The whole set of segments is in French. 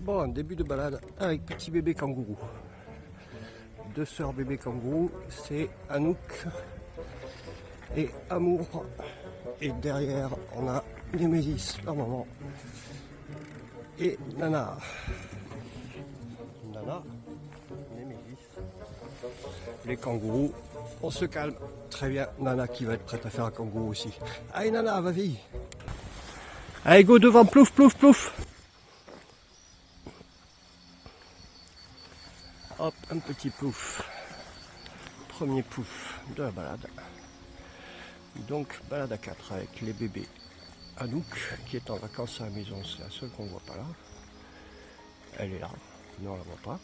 Bon, début de balade avec petit bébé kangourou. Deux sœurs bébés kangourou, c'est Anouk et Amour. Et derrière, on a Némésis, leur maman. Et Nana. Nana, Némésis. Les kangourous, on se calme. Très bien, Nana qui va être prête à faire un kangourou aussi. Allez Nana, vas-y. Allez, go devant, plouf, plouf, plouf. Hop, un petit plouf. Premier plouf de la balade. Donc, balade à 4 avec les bébés. Anouk, qui est en vacances à la maison, c'est la seule qu'on ne voit pas là. Elle est là, mais on ne la voit pas.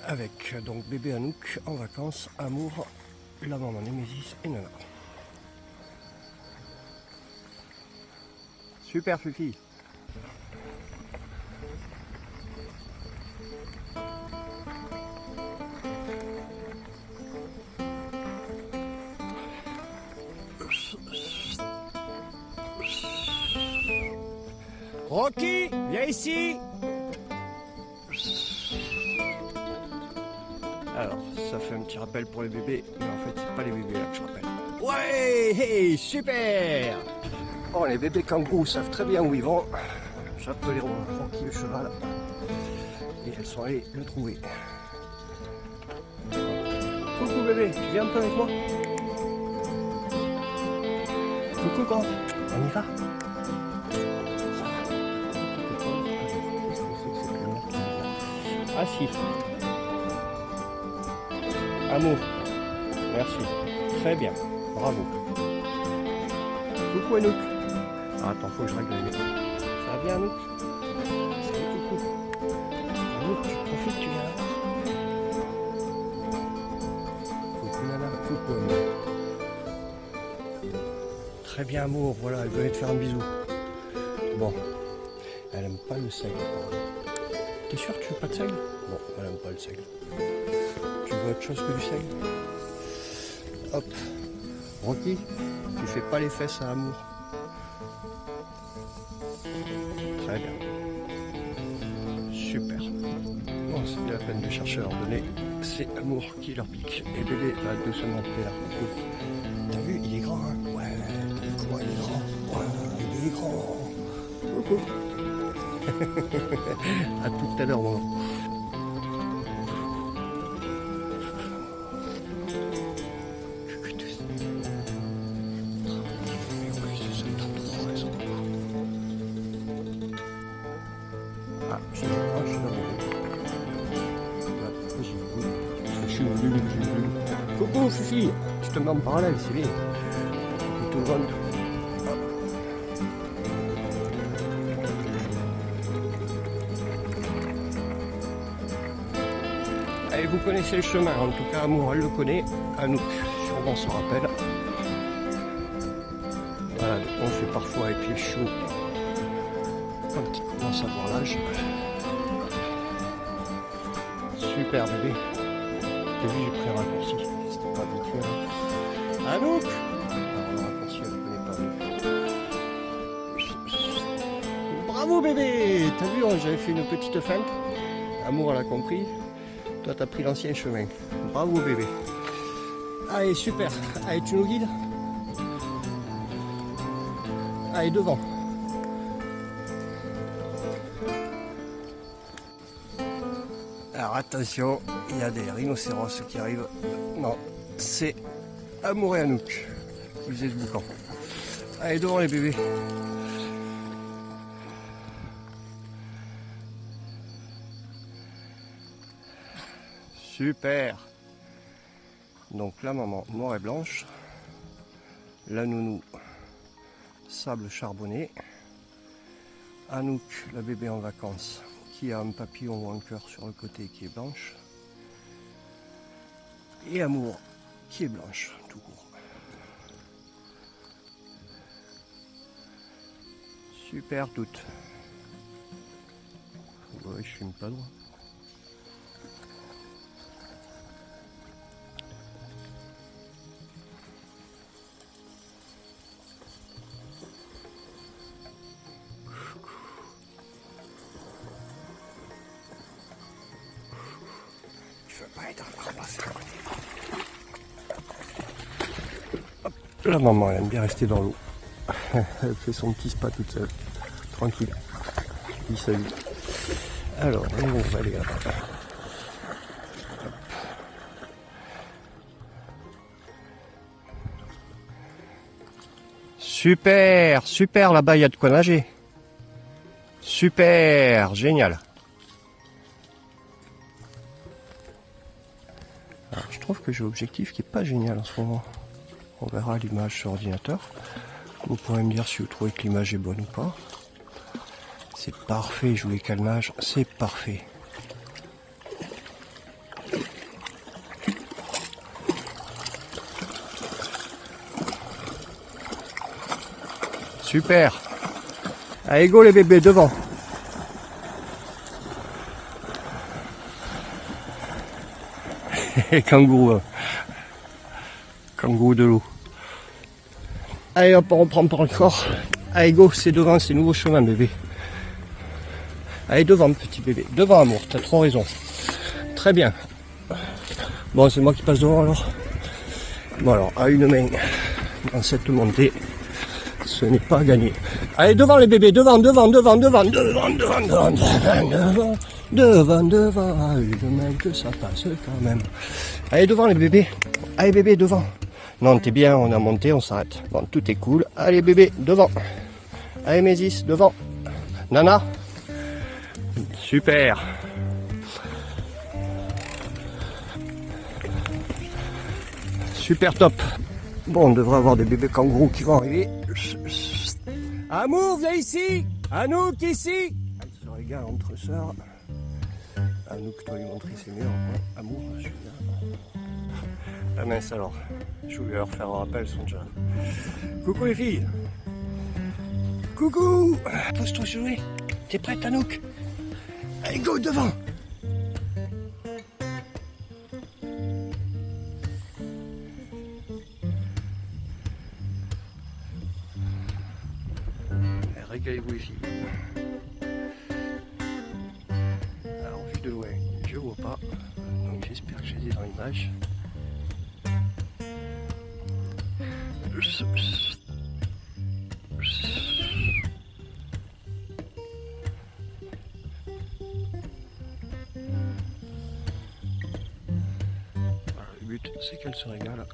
Avec donc bébé Anouk en vacances, Amour, la maman Némésis et Nana. Super Fufi. Rocky, viens ici. Alors, ça fait un petit rappel pour les bébés, mais en fait, c'est pas les bébés là que je rappelle. Ouais, hey, super. Oh, les bébés kangourous savent très bien où ils vont. J'appelais Rocky le cheval. Et elles sont allées le trouver. Coucou bébé, tu viens un peu avec moi? Coucou grand, on y va? Ah si. Amour. Merci. Très bien. Bravo. Coucou Anouk. Ah, attends, faut que je règle les micros. Ça va bien Anouk? Salut coucou. Anouk, tu profites, tu viens là. Coucou Nana. Coucou Anouk. Très bien Amour, voilà, elle venait te faire un bisou. Bon. Elle aime pas le seigle. T'es sûr que tu veux pas de seigle? Bon, elle aime pas le seigle. Tu veux autre chose que du seigle? Hop. Rocky, tu fais pas les fesses à Amour. Très bien. Super. Bon, c'est bien la peine de chercher à leur donner. C'est Amour qui leur pique. Et bébé va doucement monter là. T'as vu, il est grand, hein? Ouais, t'as vu comment il est grand? Ouais, il est grand. Coucou. À tout à l'heure, mon enfant. Ah, je suis coucou Fifi, je te mets en parallèle, c'est bien. Tout le monde. Allez, vous connaissez le chemin, en tout cas Amour elle le connaît, Anouk sûrement s'en rappelle. Voilà, donc on fait parfois avec les chiots quand ils commencent à avoir l'âge. Super bébé. T'as vu, j'ai pris un raccourci, c'était pas habituel. Anouk! Alors, le raccourci, elle ne connaît pas. Bravo bébé! T'as vu, j'avais fait une petite feinte. Amour, elle a compris. Toi, t'as pris l'ancien chemin. Bravo bébé. Allez, super. Allez, tu nous guides? Allez, devant. Alors attention, il y a des rhinocéros qui arrivent. Non, c'est Amour et Anouk. Vous êtes boucants. Allez, devant les bébés. Super. Donc la maman noire et blanche. La nounou sable charbonné. Anouk, la bébé en vacances, qui a un papillon ou un cœur sur le côté qui est blanche. Et Amour, qui est blanche, tout court. Super toutes. Ouais, je filme pas loin. La maman, elle aime bien rester dans l'eau. Elle fait son petit spa toute seule. Tranquille. Il salue. Alors, nous, on va aller là-bas. Super, super, là-bas, il y a de quoi nager. Super, génial. Alors, je trouve que j'ai l'objectif qui est pas génial en ce moment. On verra l'image sur ordinateur. Vous pourrez me dire si vous trouvez que l'image est bonne ou pas. C'est parfait, je voulais qu'elle nage, c'est parfait. Super. Allez, go les bébés, devant. Kangourou. Kangourou de l'eau. Allez hop, on reprend par le corps. Allez go, c'est devant, c'est nouveau chemin bébé. Allez devant petit bébé. Devant amour, t'as trop raison. Très bien. Bon, c'est moi qui passe devant alors. Bon alors, à une main, dans cette montée, ce n'est pas gagné. Allez devant les bébés, devant, devant, devant, devant, devant, devant, devant, devant, devant, devant, à une main que ça passe quand même. Allez devant les bébés. Allez bébé, devant. Non, t'es bien, on a monté, on s'arrête. Bon, tout est cool. Allez bébé, devant. Allez Mésis, devant. Nana. Super. Super top. Bon, on devrait avoir des bébés kangourous qui vont arriver. Amour, viens ici. Anouk, ici. Elle se régale entre sœurs. Anouk, toi lui montrer c'est mieux. Amour, je suis là. Ah mince alors, je voulais leur faire un rappel, elles sont déjà là. Coucou les filles. Coucou. Pose-toi jouer. T'es prête Anouk? Allez go devant. Régalez-vous les filles. Alors vue de loin, je vois pas. Donc j'espère que je les ai dans l'image. Voilà, le but c'est qu'elle se régale.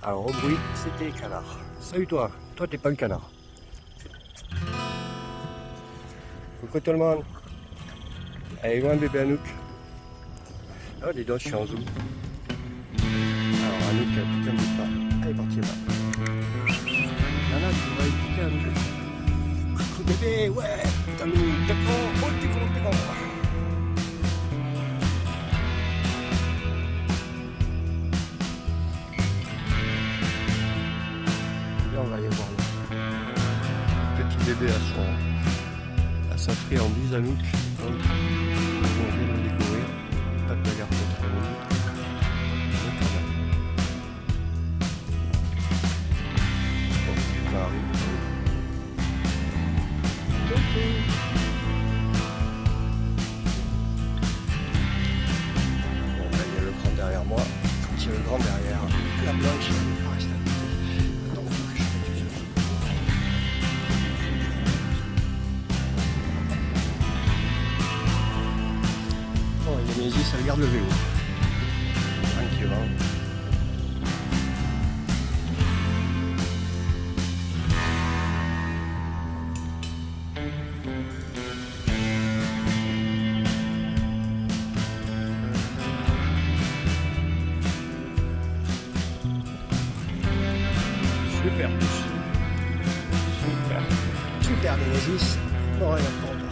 Alors au bruit, c'était les canards. Salut toi, toi t'es pas le canard. Coucou tout le monde. Allez loin bébé Anouk. Oh dis donc je suis en zoom. Alors Anouk elle pique un bout pas. Elle est partie là. Nana tu vas aller piquer Anouk. Coucou bébé, ouais. T'as mis t'es grand, oh t'es grand, t'es grand. Là on va aller voir le petit bébé à sa friandise Anouk. Donc, on vient de le découvrir. Pas de bagarre contre nous. Bon, ça arrive. Bon, ben, il y a le grand derrière moi. Quand il y a le grand derrière, la blanche, elle va rester à côté. Attends, il faut que je mette du feu. Bon, il y a mes yeux, ça regarde le vélo. Tranquillement. Super tous. Super. Super Némésis. Bon, rien à prendre.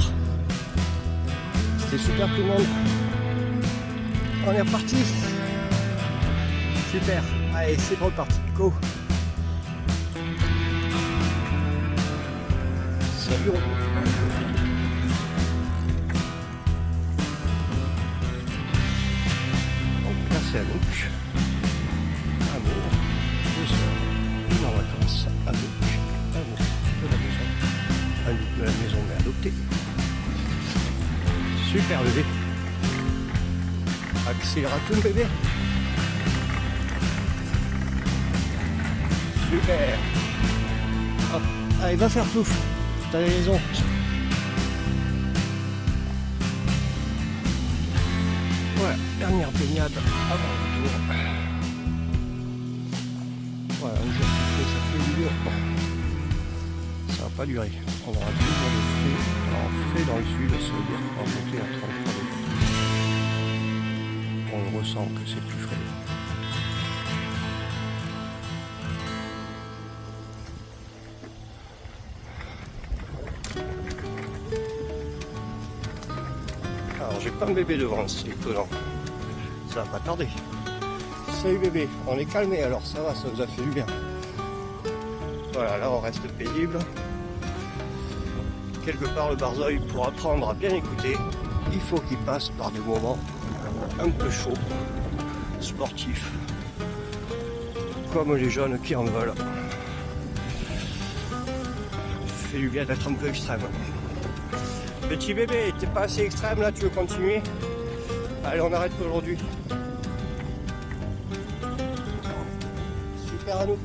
C'était super tout le monde. On est reparti. Super. Allez, c'est reparti. Go. Salut. Donc là c'est Anouk. Amour. Deux sœurs. Une en vacances. Anouk. Amour. De la maison. Anouk de la maison mais adoptée. Super bébé. Accélérateur bébé. Super. Hop. Allez, va faire plouf. T'as raison. Voilà, dernière baignade avant le tour. Voilà, un jour ça fait du dur. Ça va pas durer. On aura toujours des frais. Alors frais dans le sud, ça veut dire qu'on va monter à 33 degrés. On le ressent que c'est plus frais. Alors j'ai pas un bébé devant, c'est étonnant. Ça va pas tarder. Salut bébé, on est calmé alors, ça va, ça nous a fait du bien. Voilà, là on reste paisible. Quelque part le Barzoï, pour apprendre à bien écouter, il faut qu'il passe par des moments un peu chauds, sportifs, comme les jeunes qui en veulent. Ça fait du bien d'être un peu extrême. Petit bébé, t'es pas assez extrême là, tu veux continuer? Allez, on arrête pour aujourd'hui. Super à nous.